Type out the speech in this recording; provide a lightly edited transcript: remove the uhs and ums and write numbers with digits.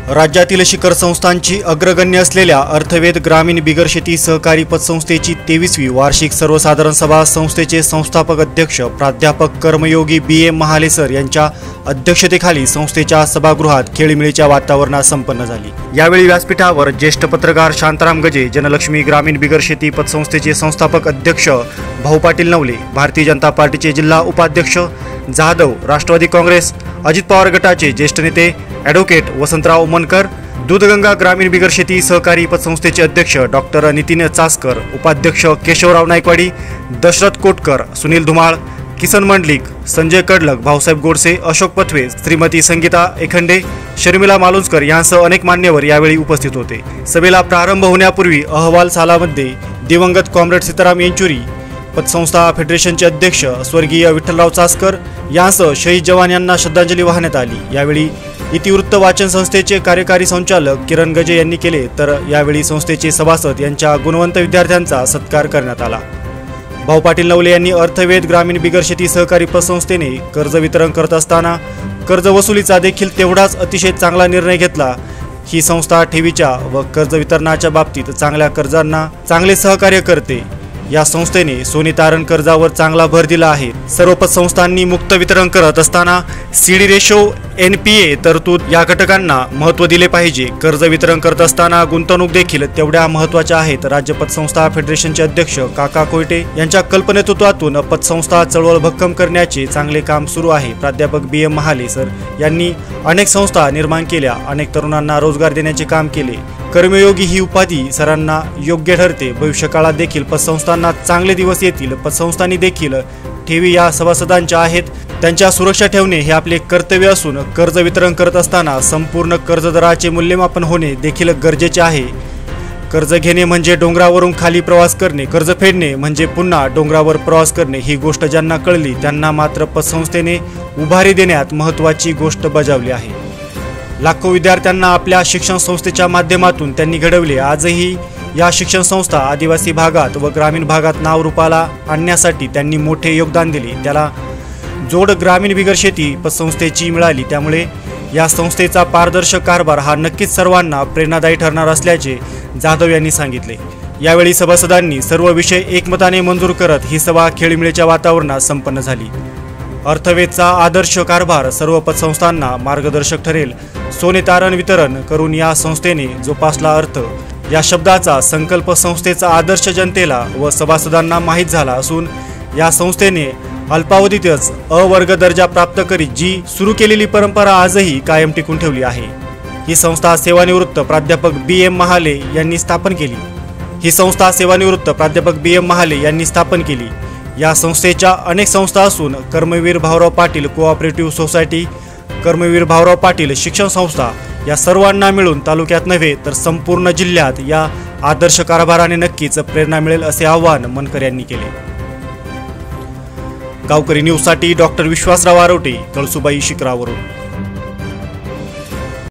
राज्यातील शिखर संस्थांची अग्रगण्य असलेल्या अर्थवेध ग्रामीण बिगर शेती सहकारी पतसंस्थेची 23वी वार्षिक सर्वसाधारण सभा संस्थेचे संस्थापक अध्यक्ष प्राध्यापक कर्मयोगी BM महाले सर यांच्या अध्यक्षतेखाली संस्थेच्या सभागृहात खेळीमेळीच्या वातावरणात संपन्न झाली। यावेळी व्यासपीठावर ज्येष्ठ पत्रकार शांताराम गजे, जनलक्ष्मी ग्रामीण बिगर शेती पतसंस्थेचे संस्थापक अध्यक्ष भाऊ पाटील नवले, भारतीय जनता पार्टीचे जिल्हा उपाध्यक्ष जाधव, राष्ट्रवादी काँग्रेस अजित पवार गटाचे ज्येष्ठ नेते ॲडव्होकेट वसंतराव मनकर, दूधगंगा ग्रामीण बिगर शेती सहकारी पतसंस्थेचे अध्यक्ष डॉक्टर नितीन चासकर, उपाध्यक्ष केशवराव नायकवाडी, दशरथ कोटकर, सुनील धुमाळ, किसन मंडलिक, संजय कडलक, भाऊसाहेब गोडसे, अशोक पथवे, श्रीमती संगीता एखंडे, शर्मिला मालुंजकर यांसह अनेक मान्यवर यावेळी उपस्थित होते। सभेला प्रारंभ होण्यापूर्वी अहवाल सालामध्ये दिवंगत कॉम्रेड सीताराम येंचुरी, पतसंस्था फेडरेशनचे अध्यक्ष स्वर्गीय विठ्ठलराव चासकर यांसह शहीद जवान यांना श्रद्धांजली वाहण्यात आली। यावेळी इतिवृत्त वाचन संस्थेचे कार्यकारी संचालक किरण गजे यांनी केले, तर यावेळी संस्थेचे सभासद यांच्या गुणवंत विद्यार्थ्यांचा सत्कार करण्यात आला। भाऊ पाटील नवले यांनी अर्थवेध ग्रामीण बिगर शेती सहकारी पतसंस्थेने कर्ज वितरण करत असताना कर्ज वसुलीचा देखील तेवढाच अतिशय चांगला निर्णय घेतला। ही संस्था ठेवीच्या व कर्ज वितरणाच्या बाबतीत चांगल्या कर्जांना चांगले सहकार्य करते। या संस्थेने सोने तारण कर्जावर चांगला भर दिला आहे। सर्व पतसंस्थांनी मुक्त वितरण करत असताना CD रेशो, NPA तरतूद या घटकांना महत्त्व दिले पाहिजे। कर्ज वितरण करत असताना गुंतवणूक देखील तेवढ्या महत्त्वाच्या आहेत। राज्य पतसंस्था फेडरेशनचे अध्यक्ष काका कोयटे यांच्या कल्पनेतृत्वातून पतसंस्था चळवळ भक्कम करण्याचे चांगले काम सुरू आहे। प्राध्यापक BM महाले सर यांनी अनेक संस्था निर्माण केल्या, अनेक तरुणांना रोजगार देण्याचे काम केले। कर्मयोगी ही उपाधी सरांना योग्य ठरते। भविष्यकाळात देखील पतसंस्थांना चांगले दिवस येतील। पतसंस्थांनी देखील ठेवी या सभासदांच्या आहेत, त्यांच्या सुरक्षा ठेवणे हे आपले कर्तव्य असून कर्ज वितरण करत असताना संपूर्ण कर्जदराचे मूल्यमापन होणे देखील गरजेचे आहे। कर्ज घेणे म्हणजे डोंगरावरून खाली प्रवास करणे, कर्ज फेडणे म्हणजे पुन्हा डोंगरावर प्रवास करणे। ही गोष्ट ज्यांना कळली त्यांना मात्र पतसंस्थेने उभारी देण्यात महत्त्वाची गोष्ट बजावली आहे। लाखो विद्यार्थ्यांना आपल्या शिक्षण संस्थेच्या माध्यमातून त्यांनी घडवले। आजही या शिक्षण संस्था आदिवासी भागात व ग्रामीण भागात नावरूपाला आणण्यासाठी त्यांनी मोठे योगदान दिले। त्याला जोड ग्रामीण बिगर शेती पतसंस्थेची मिळाली। त्यामुळे या संस्थेचा पारदर्शक कारभार हा नक्कीच सर्वांना प्रेरणादायी ठरणार असल्याचे जाधव यांनी सांगितले। यावेळी सभासदांनी सर्व विषय एकमताने मंजूर करत ही सभा खेळीमेळीच्या वातावरणात संपन्न झाली। अर्थवेधचा आदर्श कारभार सर्व पतसंस्थांना मार्गदर्शक ठरेल। सोने तारण वितरण करून या संस्थेने जोपासला अर्थ या शब्दाचा संकल्प संस्थेचा आदर्श जनतेला व सभासदांना माहीत झाला असून या संस्थेने अल्पावधीतच अवर्ग दर्जा प्राप्त करीत जी सुरू केलेली परंपरा आजही कायम टिकून ठेवली आहे। ही संस्था सेवानिवृत्त प्राध्यापक BM महाले यांनी स्थापन केली। या संस्थेच्या अनेक संस्था असून कर्मवीर भाऊराव पाटील कोऑपरेटिव्ह सोसायटी, कर्मवीर भाऊराव पाटील शिक्षण संस्था या सर्वांना मिळून तालुक्यात नव्हे तर संपूर्ण जिल्ह्यात या आदर्श कारभाराने नक्कीच प्रेरणा मिळेल असे आवाहन मनकर यांनी केले। गावकरी न्यूजसाठी डॉक्टर विश्वासराव आरोटे, कळसुबाई शिखरावरून।